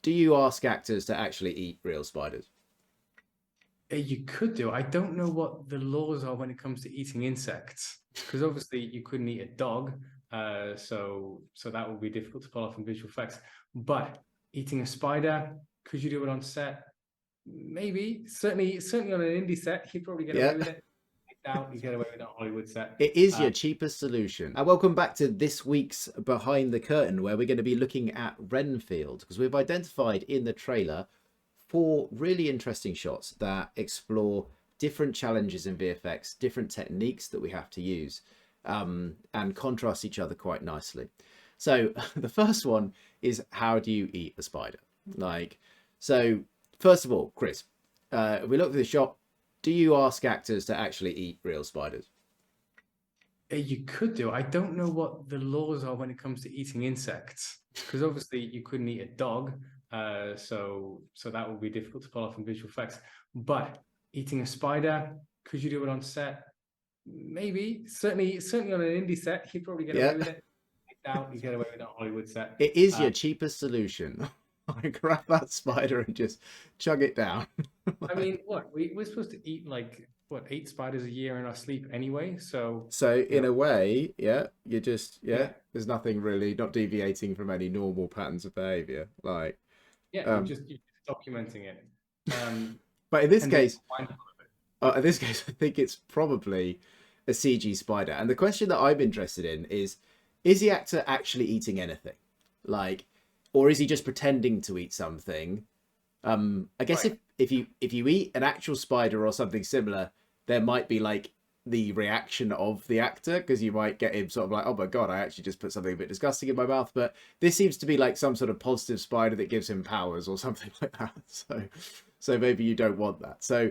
do you ask actors to actually eat real spiders? You could do. I don't know what the laws are when it comes to eating insects, because obviously you couldn't eat a dog, so that would be difficult to pull off in visual effects. But eating a spider, could you do it on set? Maybe. Certainly on an indie set, you'd probably get away Yeah. with it. I doubt you get away with it on a Hollywood set. It is Uh, your cheapest solution. And welcome back to this week's Behind the Curtain, where we're going to be looking at Renfield, because we've identified in the trailer four really interesting shots that explore different challenges in VFX, different techniques that we have to use, and contrast each other quite nicely. So the first one is, how do you eat a spider? Like, so first of all, Chris, if we look at the shot, do you ask actors to actually eat real spiders? you could do. I don't know what the laws are when it comes to eating insects, because obviously you couldn't eat a dog, so that would be difficult to pull off in visual effects. But eating a spider, could you do it on set? Maybe. Certainly on an indie set, you'd probably get away Yeah. with it. I doubt you get away with it on a Hollywood set. It is Uh, your cheapest solution. I grab that spider and just chug it down. I mean, what we're supposed to eat like what 8 spiders a year in our sleep anyway, so So you in know, a way, yeah, you just yeah, there's nothing really not deviating from any normal patterns of behavior. Like, yeah, um, you're just documenting it. Um, but in this and being case, mindful of it. I think it's probably a CG spider. And the question that I'm interested in is the actor actually eating anything? Like, or is he just pretending to eat something? I guess Right. if you eat an actual spider or something similar, there might be like the reaction of the actor, because you might get him sort of like, oh my god, I actually just put something a bit disgusting in my mouth. But this seems to be like some sort of positive spider that gives him powers or something like that. So maybe you don't want that. So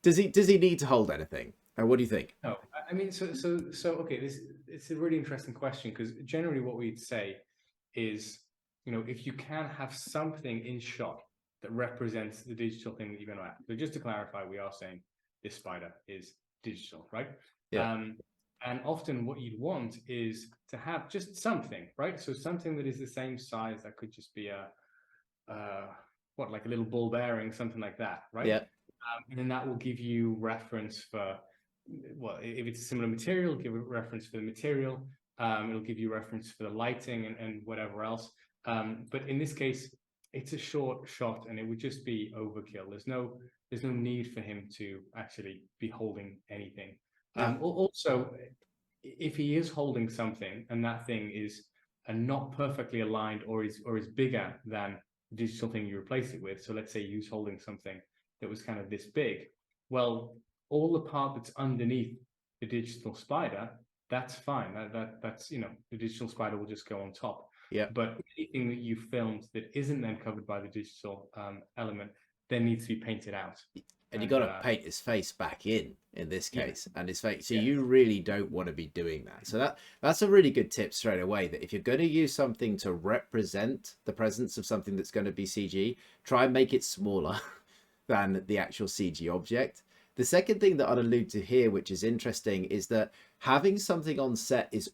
does he need to hold anything? And what do you think? No, I mean, so okay, this it's a really interesting question because generally what we'd say is, if you can have something in shot that represents the digital thing that you're going to add. So just to clarify, we are saying this spider is digital, right? Yeah. Um, and often what you'd want is to have just something, right? So something that is the same size that could just be uh, like a little ball bearing, something like that, right? Yeah. And then that will give you reference for, well, if it's a similar material, it'll give a reference for the material. It'll give you reference for the lighting and whatever else. But in this case, it's a short shot, and it would just be overkill. There's no need for him to actually be holding anything. Now, Also, if he is holding something and that thing is not perfectly aligned or is bigger than the digital thing you replace it with. So let's say he was holding something that was kind of this big. Well, all the part that's underneath the digital spider, that's fine. That's the digital spider will just go on top. yeah. But anything that you filmed that isn't then covered by the digital element then needs to be painted out. And you got And to paint his face back in this yeah, case, and his face, so yeah, you really don't want to be doing that. So that's a really good tip straight away, that if you're going to use something to represent the presence of something that's going to be CG, try and make it smaller than the actual CG object. The second thing that I'd allude to here, which is interesting, is that having something on set is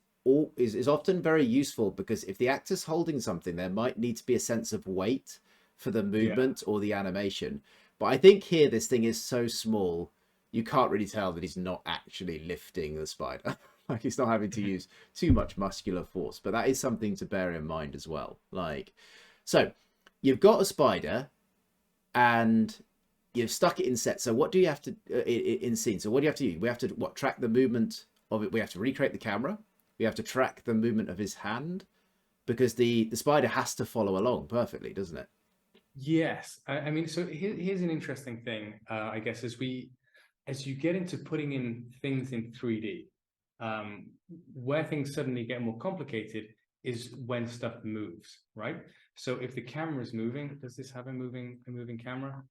often very useful, because if the actor's holding something, there might need to be a sense of weight for the yeah. movement or the animation. But I think here this thing is so small, you can't really tell that he's not actually lifting the spider. Like, he's not having to use too much muscular force. But that is something to bear in mind as well. Like, so you've got a spider and you've stuck it in set. So what do you have to in scene? So what do you have to do? We have to track the movement of it. We have to recreate the camera. We have to track the movement of his hand, because the spider has to follow along perfectly, doesn't it? Yes, I mean, so here's an interesting thing, I guess, as you get into putting in things in 3D, where things suddenly get more complicated is when stuff moves, right? So if the camera is moving, does this have a moving camera?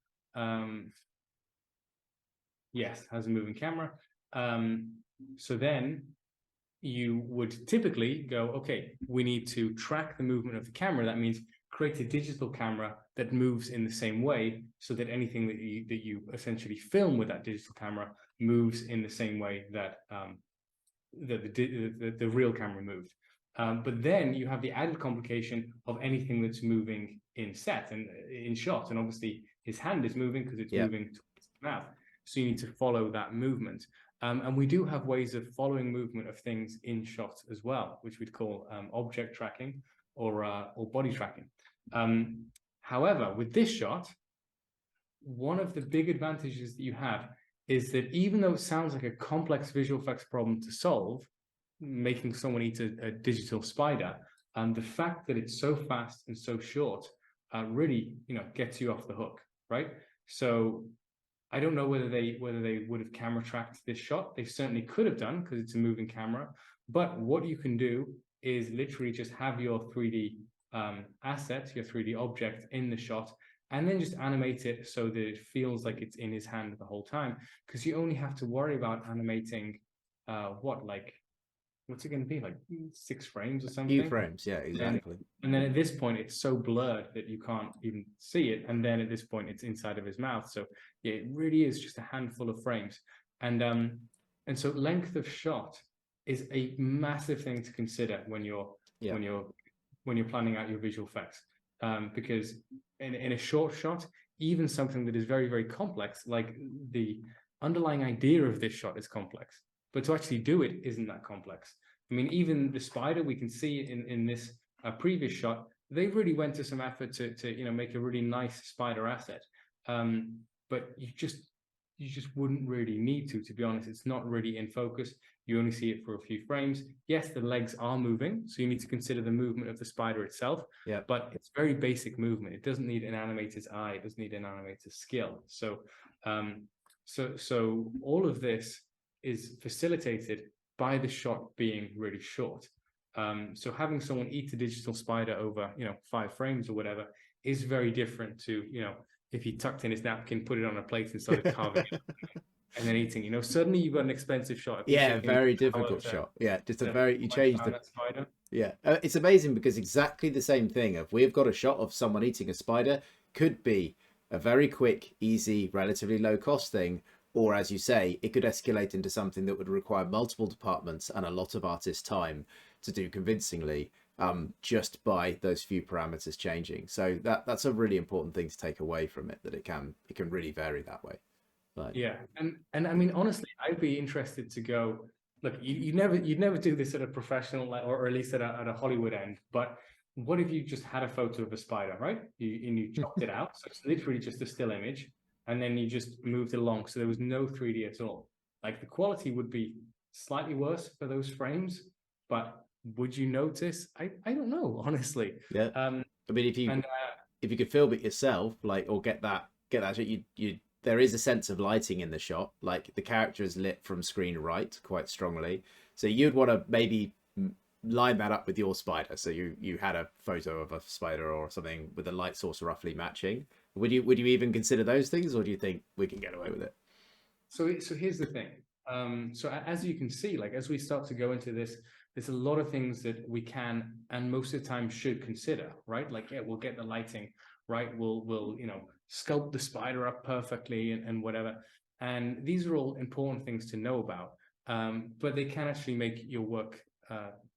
Yes, has a moving camera. So then you would typically go, okay, we need to track the movement of the camera. That means create a digital camera that moves in the same way, so that anything that you essentially film with that digital camera moves in the same way that the real camera moved. But then you have the added complication of anything that's moving in set and in shot, and obviously his hand is moving because it's Yeah. moving towards the mouth. So you need to follow that movement. And we do have ways of following movement of things in shot as well, which we'd call object tracking or body tracking. However, with this shot, one of the big advantages that you have is that even though it sounds like a complex visual effects problem to solve, making someone eat a digital spider, the fact that it's so fast and so short really, gets you off the hook, right? So I don't know whether they would have camera tracked this shot. They certainly could have done because it's a moving camera. But what you can do is literally just have your 3D asset, your 3D object in the shot, and then just animate it so that it feels like it's in his hand the whole time. Because you only have to worry about animating what's it going to be, like 6 frames or something? Few frames, yeah, exactly. And then at this point, it's so blurred that you can't even see it. And then at this point, it's inside of his mouth. So yeah, it really is just a handful of frames. And so length of shot is a massive thing to consider when you're planning out your visual effects. Because in a short shot, even something that is very, very complex, like the underlying idea of this shot is complex, but to actually do it isn't that complex. I mean, even the spider, we can see in this previous shot, they really went to some effort to make a really nice spider asset. But you just wouldn't really need to be honest. It's not really in focus. You only see it for a few frames. Yes, the legs are moving, so you need to consider the movement of the spider itself. Yeah. But it's very basic movement. It doesn't need an animator's eye. It doesn't need an animator's skill. So all of this is facilitated by the shot being really short. So having someone eat a digital spider over 5 frames or whatever is very different to if he tucked in his napkin, put it on a plate and started carving it and then eating. Suddenly you've got an expensive shot. Very difficult shot. Yeah, just you changed the spider. Yeah, it's amazing because exactly the same thing. If we've got a shot of someone eating a spider, could be a very quick, easy, relatively low cost thing, or as you say, it could escalate into something that would require multiple departments and a lot of artist time to do convincingly, just by those few parameters changing. So that's a really important thing to take away from it, that it can really vary that way. Yeah, and I mean, honestly, I'd be interested to go. Look, you'd never do this at a professional or at least at a Hollywood end. But what if you just had a photo of a spider, right? You chopped it out, so it's literally just a still image, and then you just moved it along, so there was no 3D at all. Like the quality would be slightly worse for those frames, but would you notice? I don't know, honestly. Yeah. I mean, if you could film it yourself, or get that you there is a sense of lighting in the shot. Like the character is lit from screen right quite strongly, so you'd want to maybe line that up with your spider. So you had a photo of a spider or something with a light source roughly matching. Would you even consider those things, or do you think we can get away with it? So here's the thing. So as you can see, like as we start to go into this, there's a lot of things that we can and most of the time should consider, right? Like, yeah, we'll get the lighting right. We'll sculpt the spider up perfectly and whatever. And these are all important things to know about. But they can actually make your work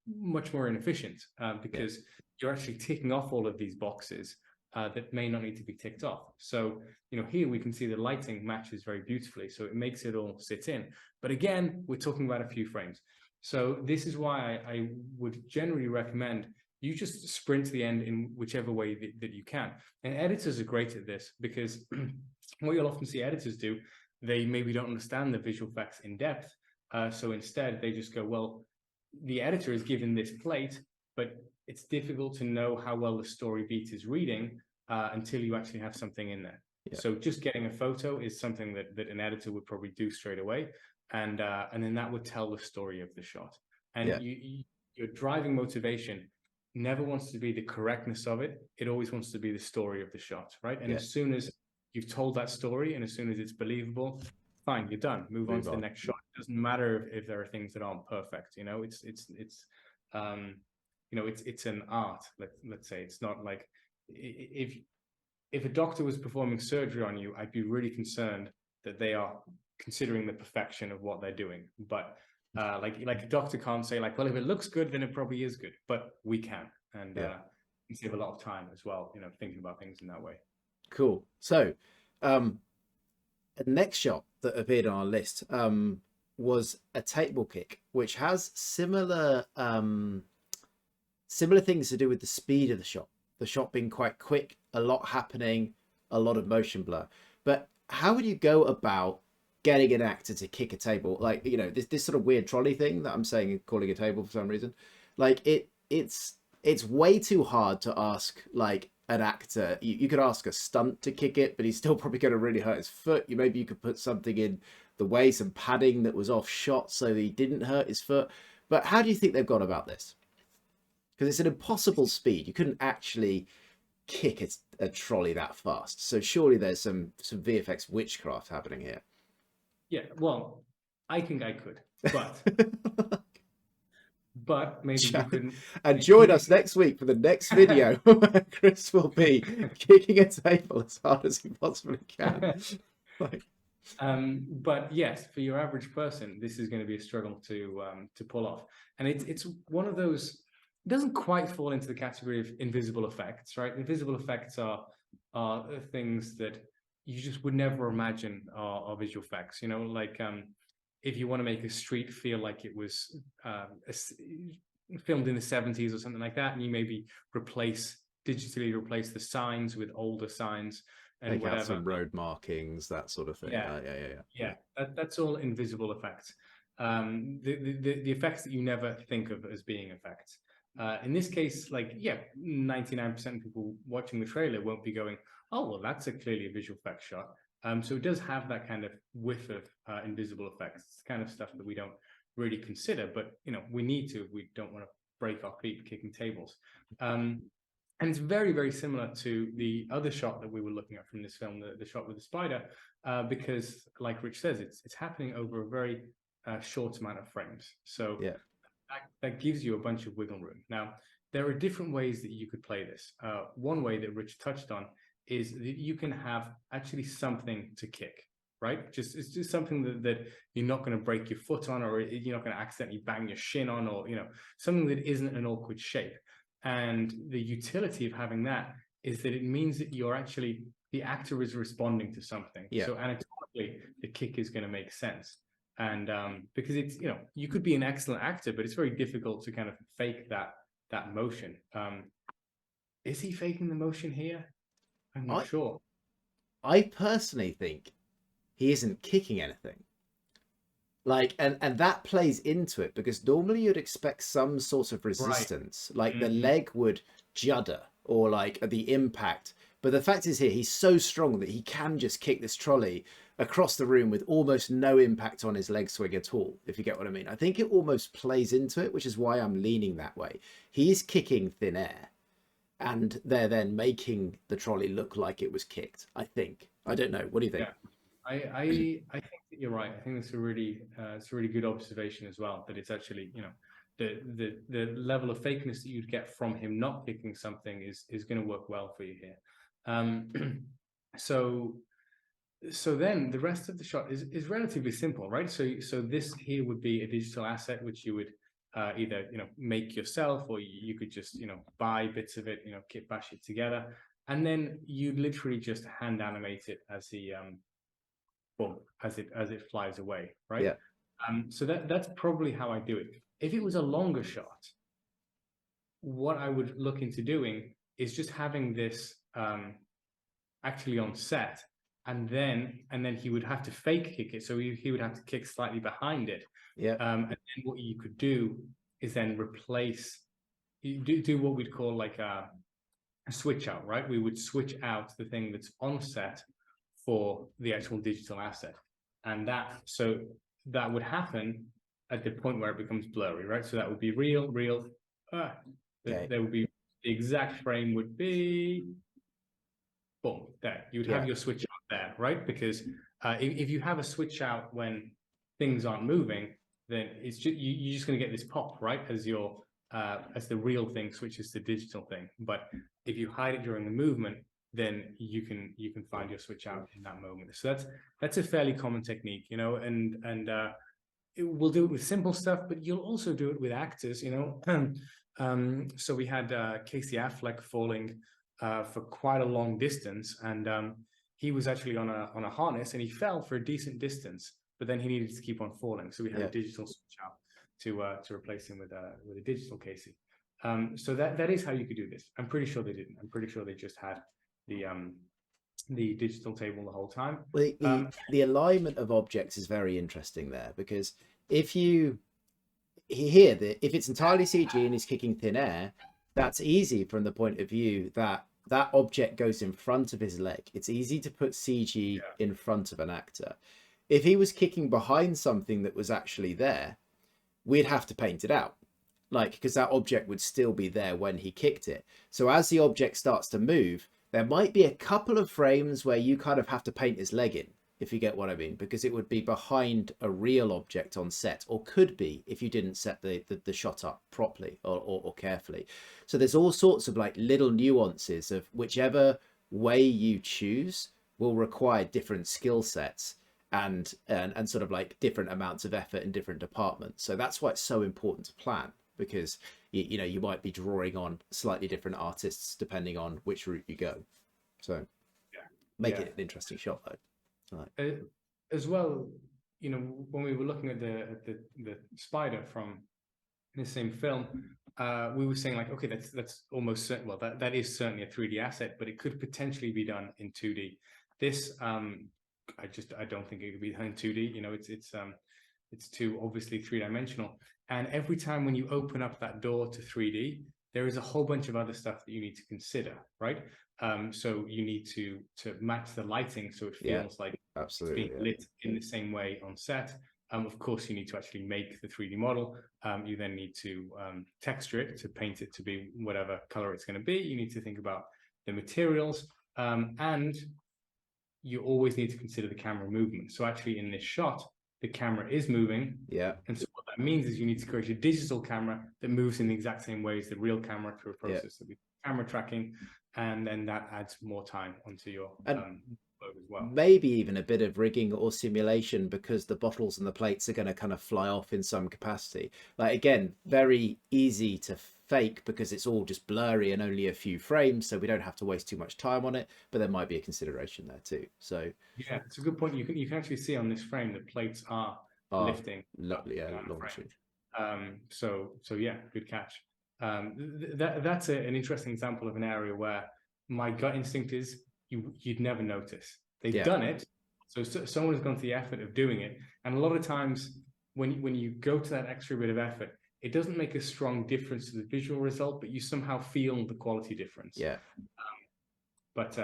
much more inefficient because you're actually ticking off all of these boxes that may not need to be ticked off. So, here we can see the lighting matches very beautifully. So it makes it all sit in. But again, we're talking about a few frames. So this is why I would generally recommend you just sprint to the end in whichever way that you can. And editors are great at this because what you'll often see editors do, they maybe don't understand the visual effects in depth. So instead, they just go, well, the editor is given this plate, but it's difficult to know how well the story beat is reading until you actually have something in there. Yeah. So just getting a photo is something that an editor would probably do straight away. And then that would tell the story of the shot. And your driving motivation never wants to be the correctness of it. It always wants to be the story of the shot, right? And as soon as you've told that story and as soon as it's believable, fine, you're done. Move on to the next shot. It doesn't matter if there are things that aren't perfect. It's an art. Let's say it's not like if a doctor was performing surgery on you, I'd be really concerned that they are considering the perfection of what they're doing. But like a doctor can't say like, well, if it looks good, then it probably is good. But we can, and can save a lot of time as well, you know, thinking about things in that way. Cool. So, the next shot that appeared on our list was a table kick, which has similar things to do with the speed of the shot. The shot being quite quick, a lot happening, a lot of motion blur. But how would you go about getting an actor to kick a table? Like, you know, this sort of weird trolley thing that I'm saying and calling a table for some reason. Like it's way too hard to ask like an actor. You could ask a stunt to kick it, but he's still probably going to really hurt his foot. Maybe you could put something in the way, some padding that was off shot so that he didn't hurt his foot. But how do you think they've gone about this? Because it's an impossible speed. You couldn't actually kick a trolley that fast. So surely there's some VFX witchcraft happening here. Yeah, well, I think I could, but maybe you couldn't. And join us next week for the next video where Chris will be kicking a table as hard as he possibly can. Like, but yes, for your average person, this is going to be a struggle to pull off, and it's one of those. It doesn't quite fall into the category of invisible effects, right? Invisible effects are things that you just would never imagine are visual effects. You know, like if you want to make a street feel like it was filmed in the 70s or something like that, and you maybe digitally replace the signs with older signs and take whatever. out some road markings, that sort of thing. Yeah. That's all invisible effects. The effects that you never think of as being effects. In this case, 99% of people watching the trailer won't be going, oh, well, that's clearly a visual effects shot. So it does have that kind of whiff of invisible effects. It's the kind of stuff that we don't really consider, but you know, we need to. We don't want to break our feet kicking tables. And it's very, very similar to the other shot that we were looking at from this film, the shot with the spider, because, like Rich says, it's happening over a very short amount of frames. So yeah. That gives you a bunch of wiggle room. Now, there are different ways that you could play this. One way that Rich touched on is that you can have actually something to kick, right? It's just something that you're not going to break your foot on, or you're not going to accidentally bang your shin on, or you know, something that isn't an awkward shape. And the utility of having that is that it means that the actor is responding to something. Yeah. So anatomically, the kick is going to make sense. And because it's, you know, you could be an excellent actor, but it's very difficult to kind of fake that motion. Is he faking the motion here? I'm not sure. I personally think he isn't kicking anything. Like, and that plays into it, because normally you'd expect some sort of resistance, right. Like the leg would judder or like the impact. But the fact is here, he's so strong that he can just kick this trolley across the room with almost no impact on his leg swing at all, if you get what I mean. I think it almost plays into it, which is why I'm leaning that way. He's kicking thin air, and they're then making the trolley look like it was kicked, I think. I don't know. What do you think? Yeah. I think that you're right. I think it's a really good observation as well, that it's actually, you know, the level of fakeness that you'd get from him not kicking something is going to work well for you here. So then the rest of the shot is relatively simple, right? So this here would be a digital asset which you would either, you know, make yourself, or you could just, you know, buy bits of it, you know, kit bash it together, and then you literally just hand animate it as the as it flies away, right? Yeah. So that's probably how I do it. If it was a longer shot, what I would look into doing is just having this actually on set, and then he would have to fake kick it, so he would have to kick slightly behind it. Yeah. And then what you could do is then do what we'd call like a switch out, right? We would switch out the thing that's on set for the actual digital asset, and that would happen at the point where it becomes blurry, right? So that would be real. Okay. There would be the exact frame would be boom there. You would have your switch out there, right? Because if you have a switch out when things aren't moving, then it's just you're just going to get this pop, right? As the real thing switches to digital thing. But if you hide it during the movement, then you can find your switch out in that moment. So that's a fairly common technique, you know, and we'll do it with simple stuff, but you'll also do it with actors, you know. So we had Casey Affleck falling for quite a long distance, and he was actually on a harness, and he fell for a decent distance, but then he needed to keep on falling. So we had a Yeah. digital switch out to replace him with a digital Casey. So that is how you could do this. I'm pretty sure they didn't. I'm pretty sure they just had the digital table the whole time. Well, the alignment of objects is very interesting there, because if you hear that if it's entirely CG and he's kicking thin air, that's easy from the point of view that that object goes in front of his leg. It's easy to put CG in front of an actor. If he was kicking behind something that was actually there, we'd have to paint it out, like, because that object would still be there when he kicked it. So as the object starts to move, there might be a couple of frames where you kind of have to paint his leg in, if you get what I mean, because it would be behind a real object on set, or could be if you didn't set the shot up properly or carefully. So there's all sorts of like little nuances of whichever way you choose will require different skill sets and sort of like different amounts of effort in different departments. So that's why it's so important to plan, because you know, you might be drawing on slightly different artists depending on which route you go. So make it an interesting shot though. Right. As well, you know, when we were looking at the spider from the same film, we were saying like, okay, that's almost certain. Well, that is certainly a 3D asset, but it could potentially be done in 2D. This, I don't think it could be done in 2D. You know, it's too obviously three-dimensional. And every time when you open up that door to 3D, there is a whole bunch of other stuff that you need to consider, right? So you need to match the lighting so it feels like absolutely, it's being lit in the same way on set. Of course, you need to actually make the 3D model. You then need to texture it, to paint it to be whatever color it's going to be. You need to think about the materials, and you always need to consider the camera movement. So actually in this shot, the camera is moving. Yeah. And so what that means is you need to create a digital camera that moves in the exact same way as the real camera through a process that we camera tracking. And then that adds more time onto your load as well. Maybe even a bit of rigging or simulation, because the bottles and the plates are going to kind of fly off in some capacity. Like, again, very easy to fake because it's all just blurry and only a few frames, so we don't have to waste too much time on it, but there might be a consideration there too. So yeah, it's a good point. You can actually see on this frame the plates are lifting. Lovely, launching. So yeah, good catch. That's an interesting example of an area where my gut instinct is you'd never notice. They've done it, so someone has gone to the effort of doing it, and a lot of times when you go to that extra bit of effort, it doesn't make a strong difference to the visual result, but you somehow feel the quality difference. Yeah. But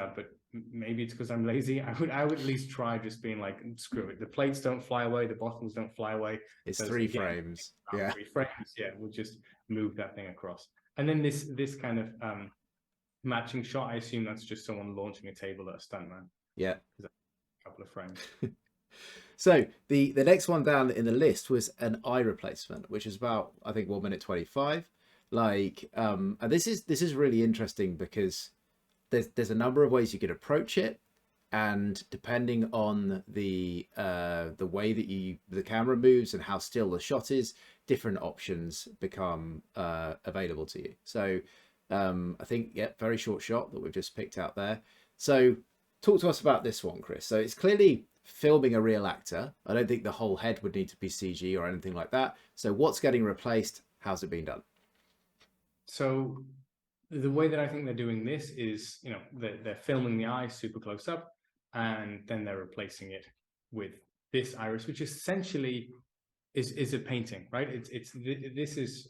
maybe it's because I'm lazy. I would at least try just being like, screw it. The plates don't fly away. The bottles don't fly away. It's 3 frames. Yeah. 3 frames. Yeah. We'll just move that thing across. And then this kind of matching shot, I assume that's just someone launching a table at a stuntman. Yeah. A couple of frames. So the next one down in the list was an eye replacement, which is about, I think, 1 minute 25. Like, and this is really interesting because there's a number of ways you could approach it, and depending on the way that the camera moves and how still the shot is, different options become available to you. So I think, very short shot that we've just picked out there. So talk to us about this one, Chris. So it's clearly filming a real actor. I don't think the whole head would need to be CG or anything like that. So what's getting replaced? How's it being done? So the way that I think they're doing this is, you know, they're filming the eye super close up, and then they're replacing it with this iris, which essentially is a painting, right? This is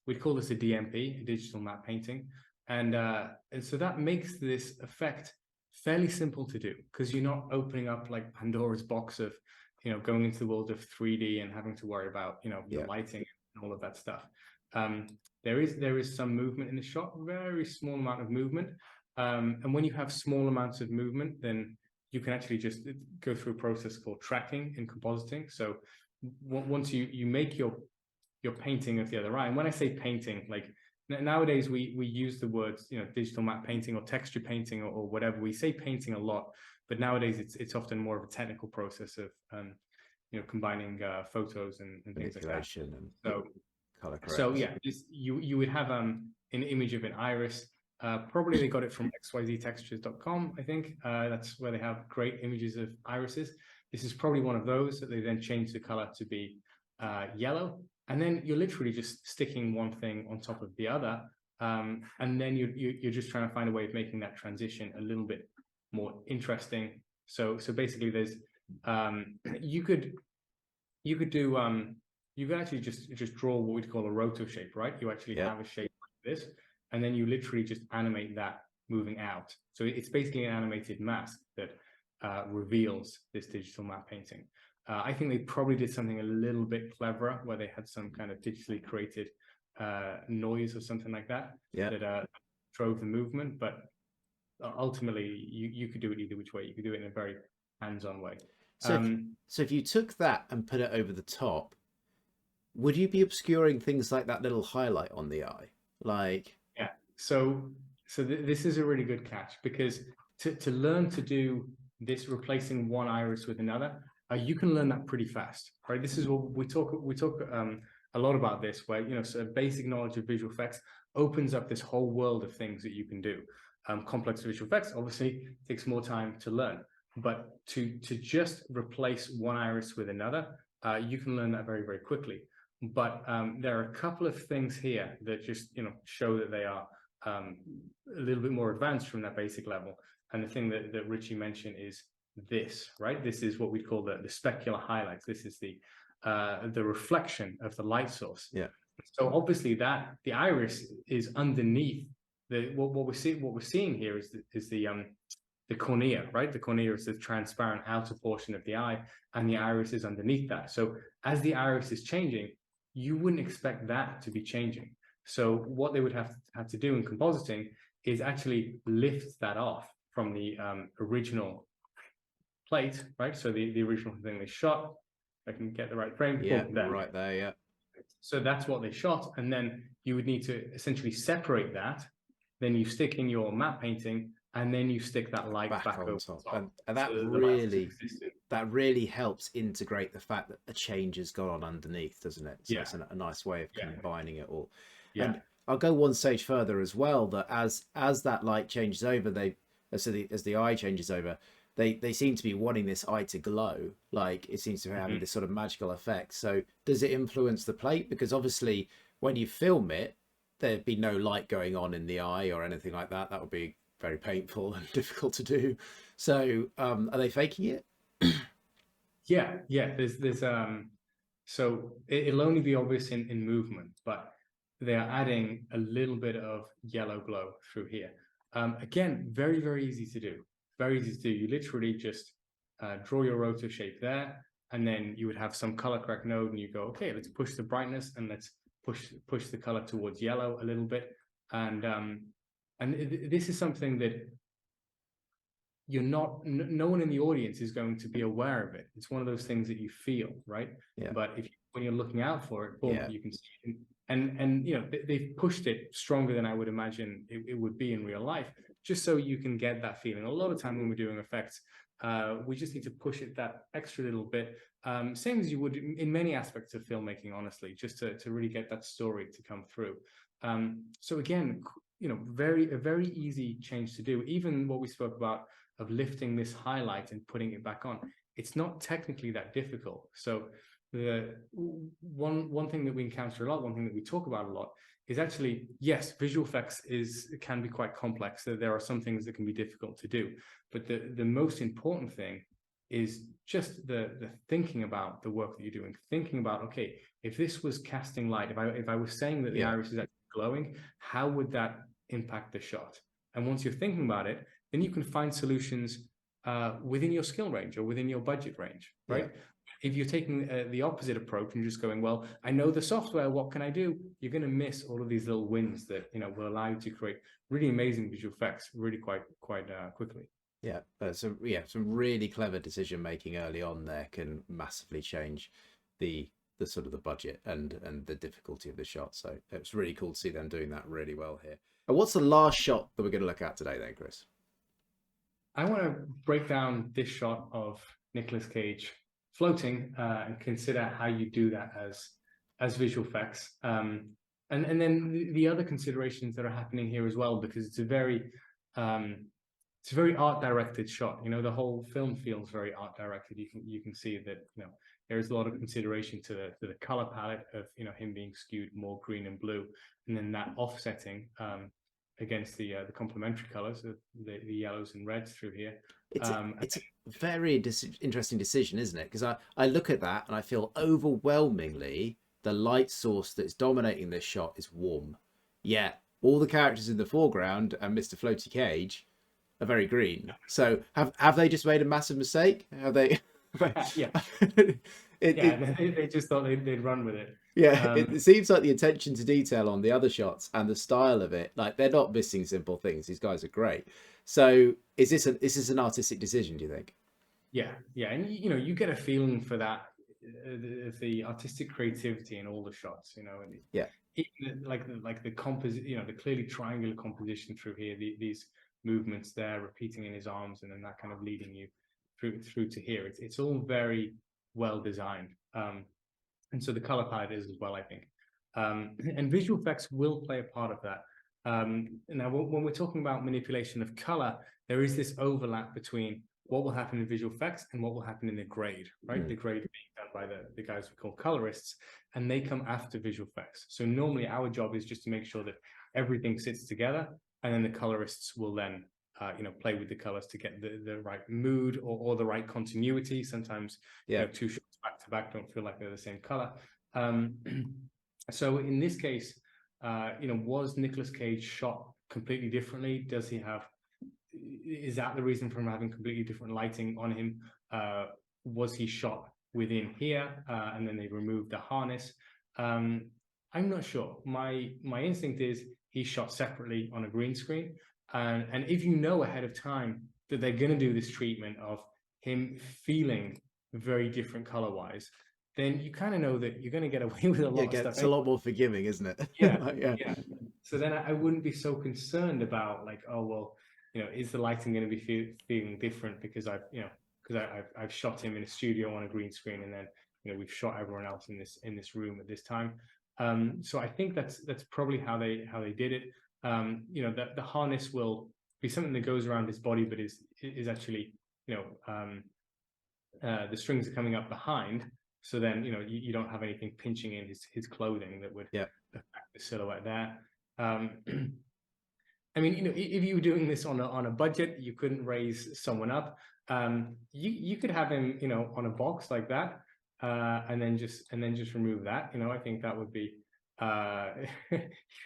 we'd call this a DMP, a digital matte painting, and so that makes this effect fairly simple to do, because you're not opening up like Pandora's box of, you know, going into the world of 3D and having to worry about, you know, the lighting and all of that stuff. There is some movement in the shot, very small amount of movement, and when you have small amounts of movement, then you can actually just go through a process called tracking and compositing. So once you make your painting of the other eye, and when I say painting, like nowadays we use the words, you know, digital matte painting or texture painting or whatever. We say painting a lot, but nowadays it's often more of a technical process of you know, combining photos and things like that. And so color correct. So yeah, you would have an image of an iris. Probably they got it from xyztextures.com. I think that's where they have great images of irises. This is probably one of those that they then change the color to be yellow, and then you're literally just sticking one thing on top of the other, and then you're just trying to find a way of making that transition a little bit more interesting. So basically, there's you could do you could actually just draw what we'd call a roto shape, right? You actually have a shape like this, and then you literally just animate that moving out. So it's basically an animated mask that reveals this digital matte painting. I think they probably did something a little bit cleverer, where they had some kind of digitally created noise or something like that that drove the movement. But ultimately, you could do it either which way. You could do it in a very hands-on way. So if you took that and put it over the top, would you be obscuring things like that little highlight on the eye? Like, yeah. So this is a really good catch, because to learn to do this, replacing one iris with another, you can learn that pretty fast, right? This is what we talk a lot about this, where so basic knowledge of visual effects opens up this whole world of things that you can do. Complex visual effects obviously takes more time to learn, but to just replace one iris with another, you can learn that very, very quickly. But there are a couple of things here that just show that they are a little bit more advanced from that basic level. And the thing that Richie mentioned is this, right? This is what we call the specular highlights. This is the reflection of the light source. yeah. So obviously that the iris is underneath what we're seeing here is the cornea, right? The cornea is the transparent outer portion of the eye, and the iris is underneath that. So as the iris is changing, you wouldn't expect that to be changing. So what they would have to do in compositing is actually lift that off from the original plate, right? So the original thing they shot, if I can get the right frame. Yeah, right there, yeah. So that's what they shot, and then you would need to essentially separate that. Then you stick in your matte painting, and then you stick that light back on top. And that really helps integrate the fact that a change has gone on underneath, doesn't it? So it's a nice way of combining it all. And I'll go one stage further as well, that as that light changes over, as the eye changes over, they seem to be wanting this eye to glow, like it seems to be having this sort of magical effect. So does it influence the plate? Because obviously when you film it, there'd be no light going on in the eye or anything like that. That would be very painful and difficult to do. So are they faking it? Yeah. There's so it'll only be obvious in movement, but they are adding a little bit of yellow glow through here. Again, very, very easy to do. Very easy to do. You literally just draw your rotor shape there, and then you would have some color correct node, and you go, okay, let's push the brightness, and let's push the color towards yellow a little bit. And this is something that no one in the audience is going to be aware of it. It's one of those things that you feel, right? Yeah. But when you're looking out for it, boom, you can see it. And they've pushed it stronger than I would imagine it would be in real life, just so you can get that feeling. A lot of time when we're doing effects, we just need to push it that extra little bit, same as you would in many aspects of filmmaking, honestly, just to really get that story to come through. So again, a very easy change to do. Even what we spoke about of lifting this highlight and putting it back on, it's not technically that difficult. So the one thing that we encounter a lot, one thing that we talk about a lot, is actually, yes, visual effects can be quite complex. So there are some things that can be difficult to do, but the most important thing is just the thinking about the work that you're doing, thinking about, okay, if this was casting light, if I was saying that the iris is actually glowing, how would that impact the shot? And once you're thinking about it, then you can find solutions within your skill range or within your budget range, right? If you're taking the opposite approach and just going, well, I know the software, what can I do? You're going to miss all of these little wins that will allow you to create really amazing visual effects really quite quickly. Yeah, some really clever decision making early on there can massively change the sort of the budget and the difficulty of the shot. So it's really cool to see them doing that really well here. And what's the last shot that we're going to look at today then, Chris? I want to break down this shot of Nicolas Cage floating and consider how you do that as as visual effects. And then the other considerations that are happening here as well, because it's a very art directed shot. You know, the whole film feels very art directed. You can see that, you know, there is a lot of consideration to the color palette of, you know, him being skewed more green and blue, and then that offsetting against the complementary colors, the yellows and reds through here. It's Um, it's a very interesting decision, isn't it? Because I look at that and I feel overwhelmingly the light source that's dominating this shot is warm. Yet all the characters in the foreground and Mr. Floaty Cage are very green. So have they just made a massive mistake? Have they? yeah, it, it yeah, they just thought they'd run with it. yeah, Um, it seems like the attention to detail on the other shots and the style of it, like they're not missing simple things. These guys are great. So is this an artistic decision, do you think? yeah, and you know, you get a feeling for that, the artistic creativity in all the shots, you know, and Yeah, even like the composite, you know, the clearly triangular composition through here, these movements there repeating in his arms, and then that kind of leading you through to here. It's all very well designed, and so the color palette is as well, I think. And visual effects will play a part of that. Now, when we're talking about manipulation of color, there is this overlap between what will happen in visual effects and what will happen in the grade, right? mm, The grade being done by the guys we call colorists, and they come after visual effects. So normally our job is just to make sure that everything sits together, and then the colorists will then you know, play with the colors to get the right mood or the right continuity. Sometimes, you yeah, know, two shots back to back don't feel like they're the same color. Um, so in this case, you know, was Nicolas Cage shot completely differently? Does he have? Is that the reason for him having completely different lighting on him? Was he shot within here, and then they removed the harness? I'm not sure. My instinct is he's shot separately on a green screen, and if you know ahead of time that they're going to do this treatment of him feeling very different color wise, then you kind of know that you're going to get away with a yeah. lot of stuff It's a anyway. lot more forgiving, isn't it? Yeah, Like, yeah, yeah. So then I wouldn't be so concerned about like, oh well, you know, is the lighting going to be feeling different because I've shot him in a studio on a green screen, and then, you know, we've shot everyone else in this room at this time. So I think that's probably how they did it. You know, the harness will be something that goes around his body, but is actually, you know, the strings are coming up behind. So then, you know, you don't have anything pinching in his clothing that would yeah, affect the silhouette there. Um, I mean, you know, if you were doing this on a budget, you couldn't raise someone up. You could have him, you know, on a box like that, and then just remove that. You know, I think that would be. You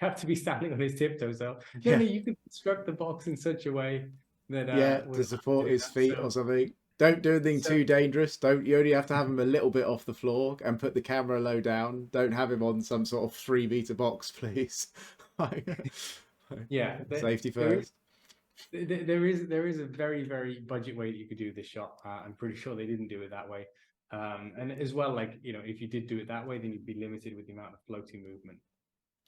have to be standing on his tiptoes, though. No, yeah, no, you could construct the box in such a way that yeah. would To allow you support to do his that. feet or something. Don't do anything So too dangerous. Don't. You only have to have him a little bit off the floor and put the camera low down. Don't have him on some sort of 3 meter box, please. Like, yeah, safety there is first. there is a very budget way that you could do this shot. I'm pretty sure they didn't do it that way. And as well, like, you know, if you did do it that way, then you'd be limited with the amount of floating movement.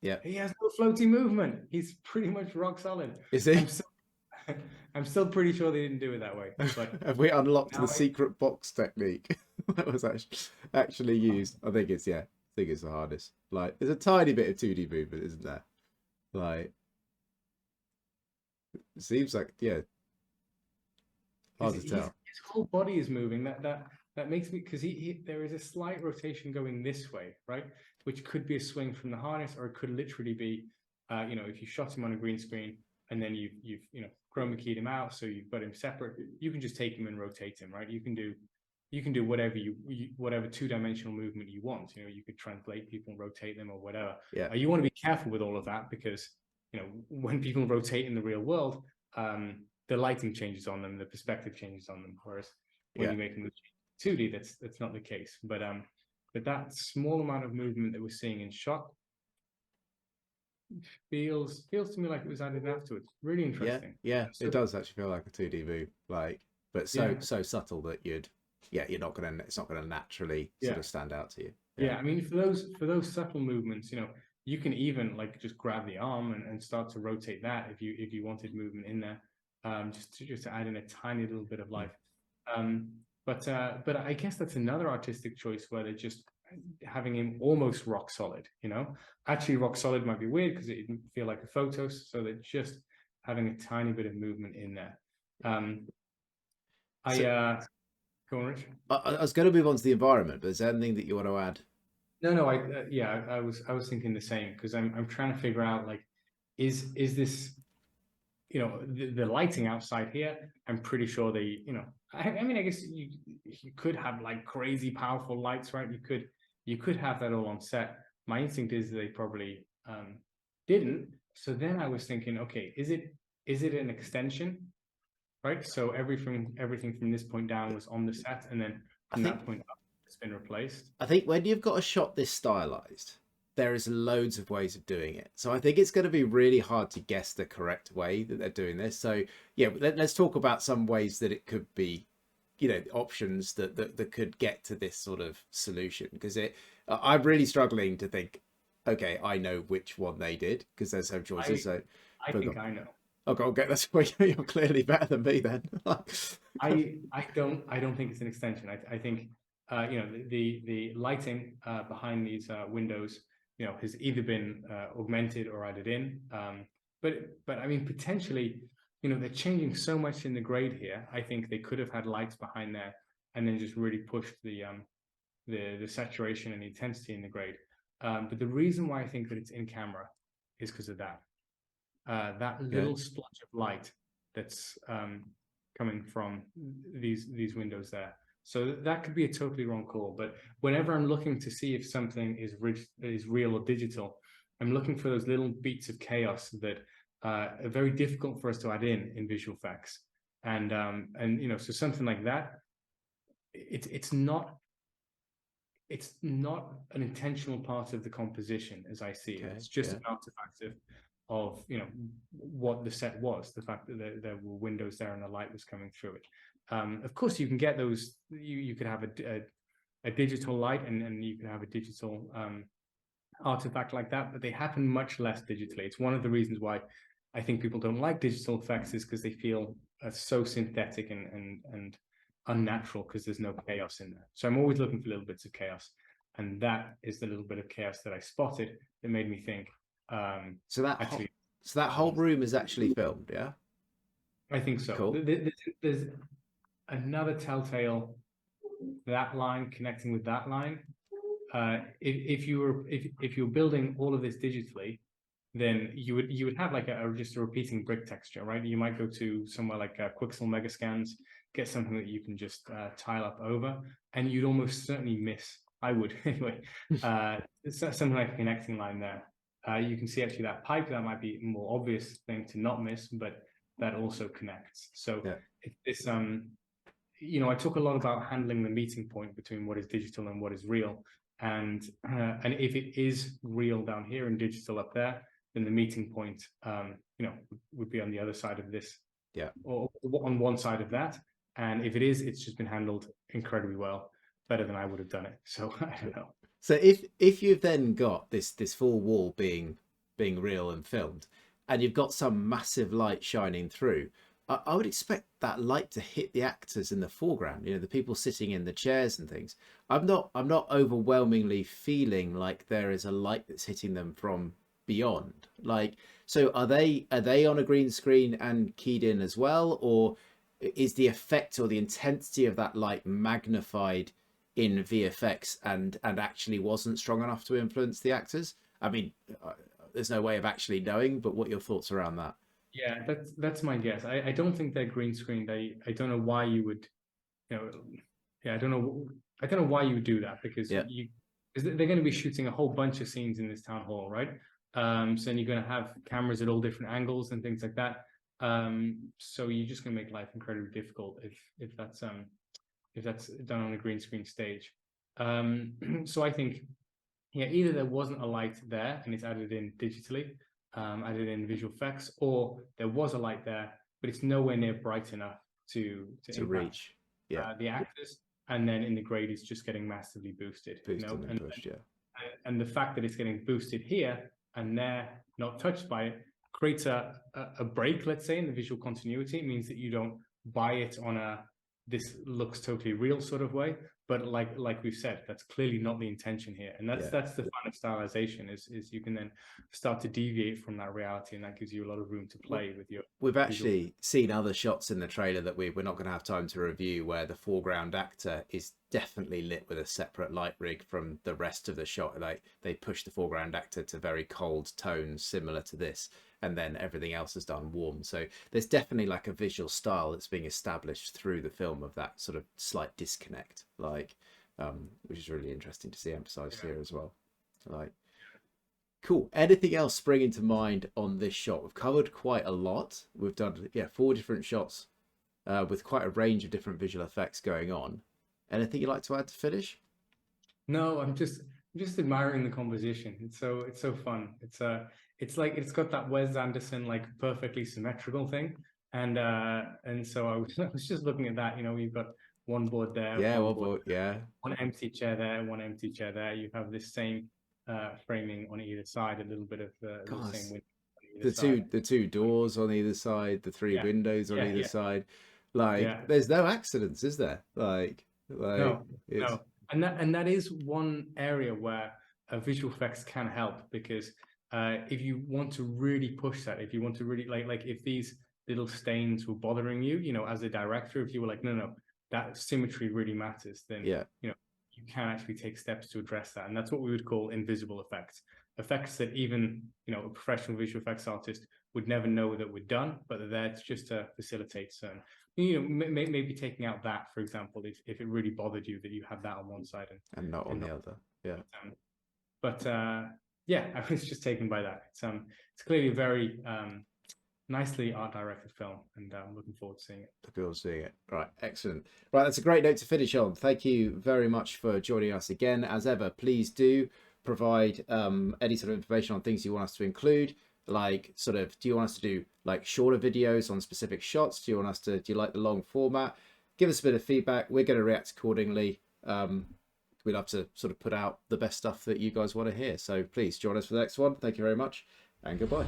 Yeah. He has no floating movement. He's pretty much rock solid. Is he? I'm still, I'm still pretty sure they didn't do it that way. But Have we unlocked now the secret box technique that was actually used? I think it's, yeah. I think it's the hardest. Like, there's a tiny bit of 2D movement, isn't there? Like, it seems like, yeah, hard to his tell. whole body is moving. That makes me, because there is a slight rotation going this way, right? Which could be a swing from the harness, or it could literally be, you know, if you shot him on a green screen and then you've you know, chroma keyed him out, so you've got him separate. You can just take him and rotate him, right? You can do whatever whatever two-dimensional movement you want. You know, you could translate people, rotate them, or whatever. Yeah. You want to be careful with all of that, because, you know, when people rotate in the real world, the lighting changes on them, the perspective changes on them. Whereas when Yeah. you make them 2D, that's not the case. But that small amount of movement that we're seeing in shot feels to me like it was added afterwards. Really Yeah. interesting. Yeah. It So does actually feel like a 2D move. Like, but yeah, so subtle that you're not gonna, it's not gonna naturally sort yeah, of stand out to you. Yeah. yeah. I mean, for those subtle movements, you know, you can even like just grab the arm and start to rotate that if you wanted movement in there, just to add in a tiny little bit of Mm. life. Um, but I guess that's another artistic choice where they just having him almost rock solid, you know. Actually, rock solid might be weird because it didn't feel like a photo, so they're just having a tiny bit of movement in there. So Go on, Rich. I was going to move on to the environment, but is there anything that you want to add? No, I was thinking the same because I'm trying to figure out like, is this, you know, the lighting outside here? I'm pretty sure they, you know, I mean, I guess you could have like crazy powerful lights, right? You could have that all on set. My instinct is they probably didn't. So then I was thinking, okay, is it an extension, right? So everything from this point down was on the set, and then I from think that point up, it's been replaced. I think when you've got a shot this stylized, there is loads of ways of doing it. So I think it's going to be really hard to guess the correct way that they're doing this. So yeah, let's talk about some ways that it could be, you know, options that could get to this sort of solution. Because I'm really struggling to think, okay, I know which one they did because there's so choices. So I think I know. okay, that's why you're clearly better than me then. I don't think it's an extension. I think you know, the lighting behind these windows, you know, has either been augmented or added in. But I mean, potentially, you know, they're changing so much in the grade here. I think they could have had lights behind there and then just really pushed the saturation and the intensity in the grade. But the reason why I think that it's in camera is because of that. That little Okay. splotch of light that's coming from these windows there. So that could be a totally wrong call. But whenever I'm looking to see if something is real or digital, I'm looking for those little beats of chaos that are very difficult for us to add in visual effects. And you know, so something like that, it's not an intentional part of the composition as I see it. Okay. It's just Yeah. an artifact of you know, what the set was, the fact that there were windows there and the light was coming through it. Of course, you can get those. You could have a digital light and you can have a digital artifact like that, but they happen much less digitally. It's one of the reasons why I think people don't like digital effects, is because they feel so synthetic and unnatural because there's no chaos in there. So I'm always looking for little bits of chaos, and that is the little bit of chaos that I spotted that made me think. So that Actually, whole room is actually filmed. Yeah. I think so. Cool. There's another telltale, that line connecting with that line. If you're building all of this digitally, then you would have like just a repeating brick texture, right? You might go to somewhere like Quixel Megascans, get something that you can just tile up over, and you'd almost certainly miss. I would anyway. Something like a connecting line there. You can see actually that pipe, that might be a more obvious thing to not miss, but that also connects. So Yeah. it's you know, I talk a lot about handling the meeting point between what is digital and what is real, and if it is real down here and digital up there, then the meeting point, you know, would be on the other side of this, Yeah. or on one side of that. And if it is, it's just been handled incredibly well, better than I would have done it. So I don't know. So if you've then got this full wall being real and filmed, and you've got some massive light shining through, I would expect that light to hit the actors in the foreground. You know, the people sitting in the chairs and things. I'm not overwhelmingly feeling like there is a light that's hitting them from beyond. Like, so are they on a green screen and keyed in as well, or is the effect or the intensity of that light magnified in VFX and actually wasn't strong enough to influence the actors? I mean, there's no way of actually knowing, but what are your thoughts around that? Yeah, that's my guess. I don't think they're green screened. I don't know why you would, you know, yeah, I don't know why you would do that, because Yeah. because they're going to be shooting a whole bunch of scenes in this town hall, right? So then you're going to have cameras at all different angles and things like that. So you're just going to make life incredibly difficult if that's done on a green screen stage. So I think, yeah, either there wasn't a light there and it's added in digitally, added in visual effects, or there was a light there, but it's nowhere near bright enough to To impact reach. Yeah. the actors. And then in the grade, it's just getting massively boosted. You know, Boosted and pushed. Yeah. and the fact that it's getting boosted here and they're not touched by it creates a break, let's say, in the visual continuity. It means that you don't buy it on a this looks totally real sort of way. But like we've said, that's clearly not the intention here, and Yeah. that's the fun of stylization is you can then start to deviate from that reality, and that gives you a lot of room to play with your We've visual. actually seen other shots in the trailer that we're not going to have time to review, where the foreground actor is definitely lit with a separate light rig from the rest of the shot. Like they push the foreground actor to very cold tones similar to this, and then everything else is done warm. So there's definitely like a visual style that's being established through the film of that sort of slight disconnect, like which is really interesting to see emphasized here as well. Like, cool. Anything else springing to mind on this shot? We've covered quite a lot. We've done 4 different shots with quite a range of different visual effects going on. Anything you'd like to add to finish? No, I'm just admiring the composition. It's so fun. It's like it's got that Wes Anderson like perfectly symmetrical thing. And so I was just looking at that, you know, you've got one board there, Yeah, one well, board, yeah. one empty chair there, one empty chair there. You have this same framing on either side, a little bit of the same Gosh, window on either side. the two doors on either side, the 3 Yeah, windows on either yeah, side. Like, yeah. there's no accidents, is there? Like No, it's no, and that is one area where visual effects can help because if you want to really push that, if you want to really like if these little stains were bothering you, you know, as a director, if you were like, no, that symmetry really matters, then yeah, you know you can actually take steps to address that, and that's what we would call invisible effects, effects that even you know a professional visual effects artist would never know that were done, but they're there just to facilitate certain you know maybe taking out that for example if it really bothered you that you had that on one side and not on and the not other. Yeah. but yeah, I was just taken by that. It's clearly a very nicely art directed film, and I'm looking forward to seeing it. Look forward to seeing it. Right, excellent. Right, that's a great note to finish on. Thank you very much for joining us again. As ever, please do provide any sort of information on things you want us to include. Like, sort of, do you want us to do like shorter videos on specific shots? Do you like the long format? Give us a bit of feedback. We're going to react accordingly. We'd love to sort of put out the best stuff that you guys want to hear. So please join us for the next one. Thank you very much, and goodbye.